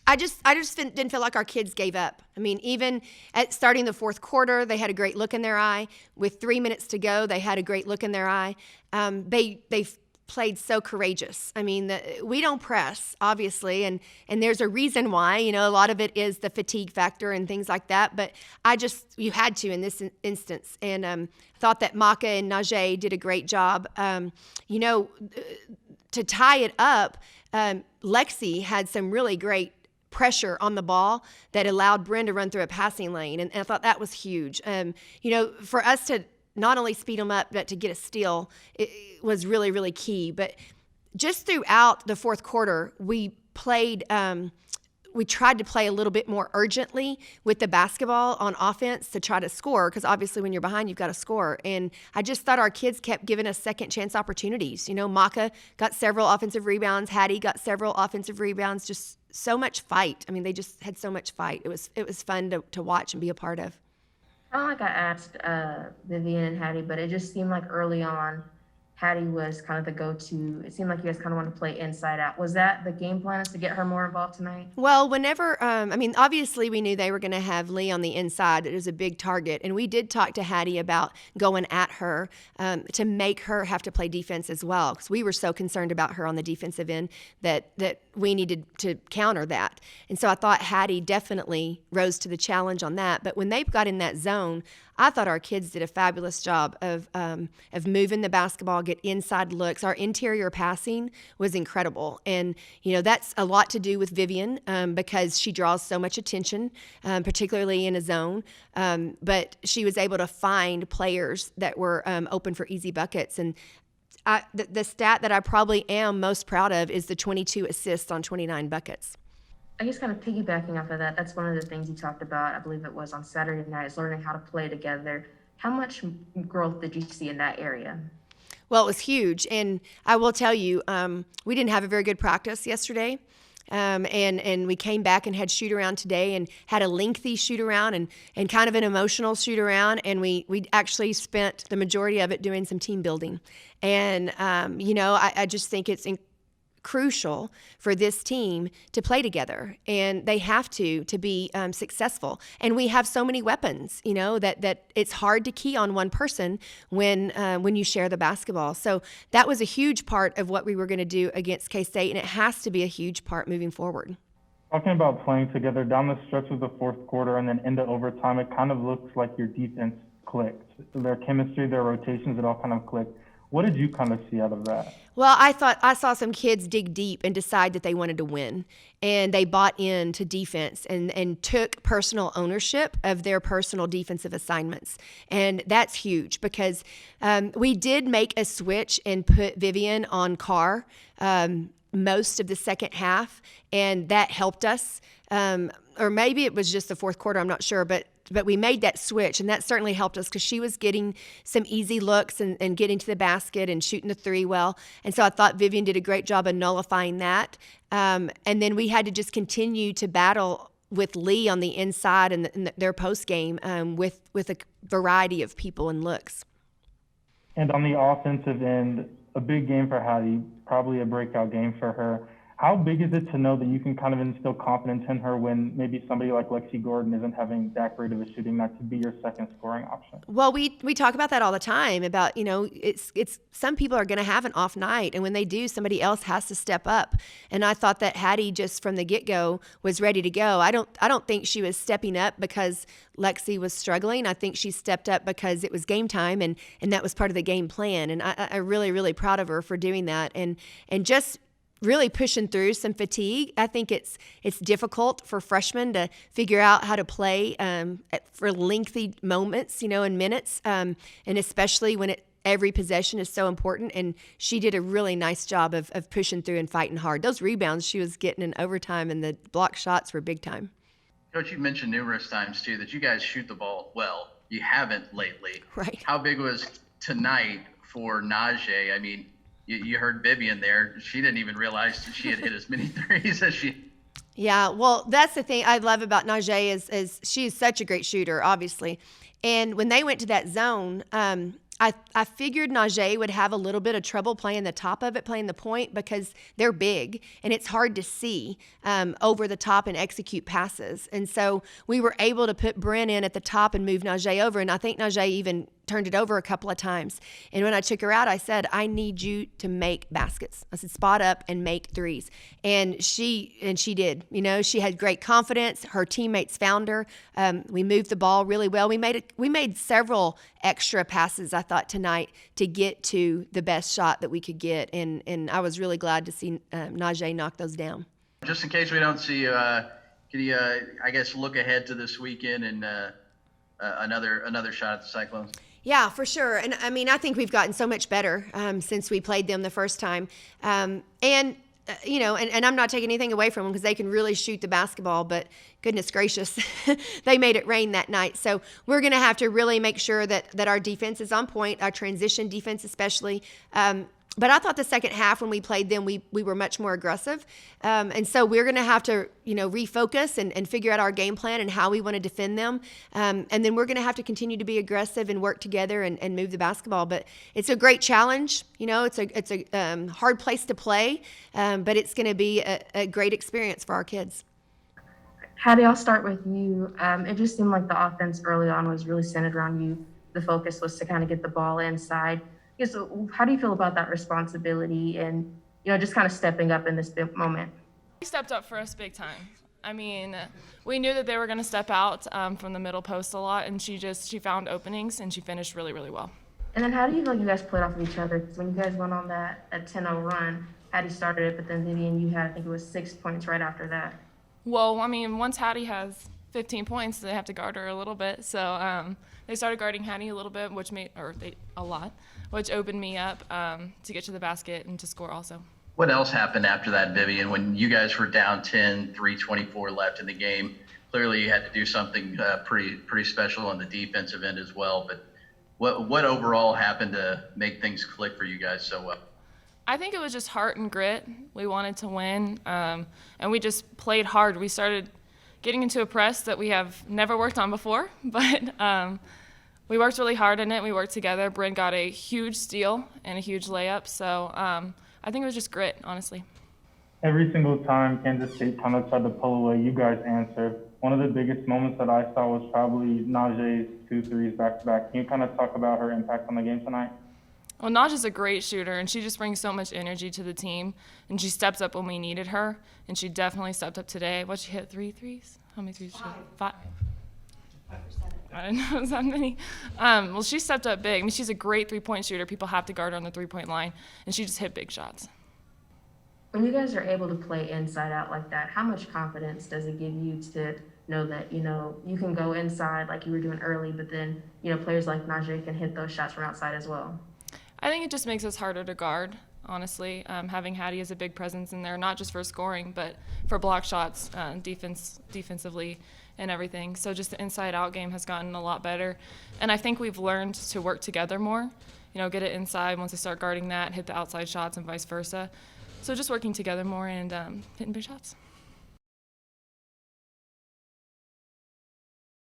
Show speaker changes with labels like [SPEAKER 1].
[SPEAKER 1] I just didn't feel like our kids gave up. I mean, even at starting the fourth quarter, they had a great look in their eye. With 3 minutes to go, they had a great look in their eye. They played so courageous. I mean, we don't press, obviously, and there's a reason why. You know, a lot of it is the fatigue factor and things like that. But you had to in this instance, and thought that Maka and Najee did a great job. You know, to tie it up, Lexi had some really great pressure on the ball that allowed Bryn to run through a passing lane. And I thought that was huge. You know, for us to not only speed them up, but to get a steal, it was really, really key. But just throughout the fourth quarter, we tried to play a little bit more urgently with the basketball on offense to try to score, because obviously when you're behind, you've got to score. And I just thought our kids kept giving us second chance opportunities. You know, Maka got several offensive rebounds. Hattie got several offensive rebounds. Just so much fight. I mean, they just had so much fight. It was fun to watch and be a part of.
[SPEAKER 2] I don't like I asked Vivian and Hattie, but it just seemed like early on, Hattie was kind of the go-to. It seemed like you guys kind of wanted to play inside out. Was that the game plan, is to get her more involved tonight?
[SPEAKER 1] Well, whenever, I mean, obviously we knew they were going to have Lee on the inside. It was a big target. And we did talk to Hattie about going at her to make her have to play defense as well, because we were so concerned about her on the defensive end that we needed to counter that. And so I thought Hattie definitely rose to the challenge on that. But when they got in that zone, I thought our kids did a fabulous job of moving the basketball, get inside looks. Our interior passing was incredible. And, you know, that's a lot to do with Vivian because she draws so much attention, particularly in a zone. But she was able to find players that were open for easy buckets. And the stat that I probably am most proud of is the 22 assists on 29 buckets.
[SPEAKER 2] I guess kind of piggybacking off of that, that's one of the things you talked about, I believe it was on Saturday night, is learning how to play together. How much growth did you see in that area?
[SPEAKER 1] Well, it was huge. And I will tell you, we didn't have a very good practice yesterday. And we came back and had shoot around today and had a lengthy shoot around and kind of an emotional shoot around. And we actually spent the majority of it doing some team building. And, you know, I just think it's crucial for this team to play together, and they have to be successful. And we have so many weapons, you know, that it's hard to key on one person when you share the basketball. So that was a huge part of what we were going to do against K-State, and it has to be a huge part moving forward.
[SPEAKER 3] Talking about playing together down the stretch of the fourth quarter and then into overtime, it kind of looks like your defense clicked. Their chemistry, their rotations, it all kind of clicked. What did you kind of see out of that?
[SPEAKER 1] Well, I thought I saw some kids dig deep and decide that they wanted to win. And they bought into defense and took personal ownership of their personal defensive assignments. And that's huge because we did make a switch and put Vivian on Carr most of the second half, and that helped us. Or maybe it was just the fourth quarter, I'm not sure, but we made that switch, and that certainly helped us because she was getting some easy looks and getting to the basket and shooting the three well. And so I thought Vivian did a great job of nullifying that. And then we had to just continue to battle with Lee on the inside and their post game with a variety of people and looks.
[SPEAKER 3] And on the offensive end, a big game for Hattie, probably a breakout game for her. How big is it to know that you can kind of instill confidence in her when maybe somebody like Lexi Gordon isn't having that great of a shooting night to be your second scoring option?
[SPEAKER 1] Well, we talk about that all the time about, you know, it's some people are going to have an off night, and when they do, somebody else has to step up. And I thought that Hattie just from the get-go was ready to go. I don't think she was stepping up because Lexi was struggling. I think she stepped up because it was game time, and that was part of the game plan. And I'm really, really proud of her for doing that and just really pushing through some fatigue. I think it's difficult for freshmen to figure out how to play for lengthy moments, you know, and minutes, and especially when every possession is so important. And she did a really nice job of pushing through and fighting hard. Those rebounds she was getting in overtime and the block shots were big time.
[SPEAKER 4] Coach, you mentioned numerous times, too, that you guys shoot the ball well. You haven't lately.
[SPEAKER 1] Right.
[SPEAKER 4] How big was tonight for Najee? I mean, you heard Vivian there. She didn't even realize she had hit as many threes as she.
[SPEAKER 1] Yeah, well, that's the thing I love about Najee is she is such a great shooter, obviously. And when they went to that zone, I figured Najee would have a little bit of trouble playing the top of it, playing the point, because they're big and it's hard to see over the top and execute passes. And so we were able to put Bryn in at the top and move Najee over. And I think Najee even turned it over a couple of times. And when I took her out, I said, I need you to make baskets. I said, spot up and make threes. And she did. You know, she had great confidence. Her teammates found her. We moved the ball really well. We made several extra passes, I thought, tonight to get to the best shot that we could get. And I was really glad to see Najee knock those down.
[SPEAKER 4] Just in case we don't see you, can you, I guess, look ahead to this weekend and another shot at the Cyclones?
[SPEAKER 1] Yeah, for sure. And I mean, I think we've gotten so much better since we played them the first time. You know, and I'm not taking anything away from them because they can really shoot the basketball, but goodness gracious, they made it rain that night. So we're going to have to really make sure that our defense is on point, our transition defense especially. But I thought the second half when we played them, we were much more aggressive. And so we're going to have to, you know, refocus and figure out our game plan and how we want to defend them. And then we're going to have to continue to be aggressive and work together and move the basketball. But it's a great challenge. You know, it's a hard place to play, but it's going to be a great experience for our kids.
[SPEAKER 2] Hattie, I'll start with you. It just seemed like the offense early on was really centered around you. The focus was to kind of get the ball inside. So how do you feel about that responsibility and, you know, just kind of stepping up in this big moment?
[SPEAKER 5] He stepped up for us big time. I mean, we knew that they were going to step out from the middle post a lot, and she found openings, and she finished really, really well.
[SPEAKER 2] And then how do you feel like you guys played off of each other? Because when you guys went on that 10-0 run, Hattie started it, but then Vivian, you had, I think it was 6 points right after that.
[SPEAKER 5] Well, I mean, once Hattie has 15 points, they have to guard her a little bit. So they started guarding Hattie a little bit, which opened me up to get to the basket and to score also.
[SPEAKER 4] What else happened after that, Vivian? When you guys were down 10, 3:24 left in the game, clearly you had to do something pretty special on the defensive end as well. But what overall happened to make things click for you guys so well?
[SPEAKER 5] I think it was just heart and grit. We wanted to win, and we just played hard. We started getting into a press that we have never worked on before, but we worked really hard in it. We worked together. Bryn got a huge steal and a huge layup. So I think it was just grit, honestly.
[SPEAKER 3] Every single time Kansas State kind of tried to pull away, you guys answered. One of the biggest moments that I saw was probably Najee's 2 threes back-to-back. Can you kind of talk about her impact on the game tonight?
[SPEAKER 5] Well, Najee's a great shooter, and she just brings so much energy to the team. And she steps up when we needed her, and she definitely stepped up today. What, she hit 3 threes? How many threes did she hit? 5. I didn't know it was that many. Well, she stepped up big. I mean, she's a great three-point shooter. People have to guard her on the three-point line, and she just hit big shots.
[SPEAKER 2] When you guys are able to play inside out like that, how much confidence does it give you to know that, you know, you can go inside like you were doing early, but then, you know, players like Najee can hit those shots from outside as well?
[SPEAKER 5] I think it just makes us harder to guard, honestly. Having Hattie as a big presence in there, not just for scoring, but for block shots, defensively, and everything. So just the inside-out game has gotten a lot better. And I think we've learned to work together more, you know, get it inside once they start guarding that, hit the outside shots and vice versa. So just working together more and hitting big shots.